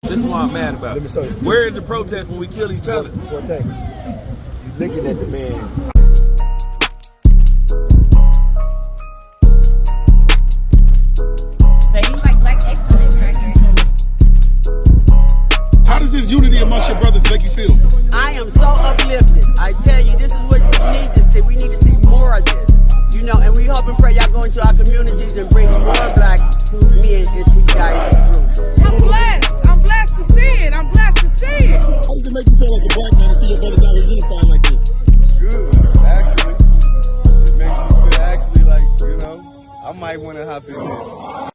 This is what I'm mad about. Let me show you. Where is the protest when we kill each other? Before take it, you looking at the man. Seems like black excellence right here. How does this unity amongst your brothers make you feel? I am so uplifted. I tell you, this is what we need to see. We need to see more of this. You know, and we hope and pray y'all go into our communities and bring more black men into you guys' group. I'm blessed. I'm blessed to see it. I'm blessed to see it. How does it make you feel like a black man to see your brothers out here unified like this? Good, actually. It makes me feel actually like, I might want to hop in this.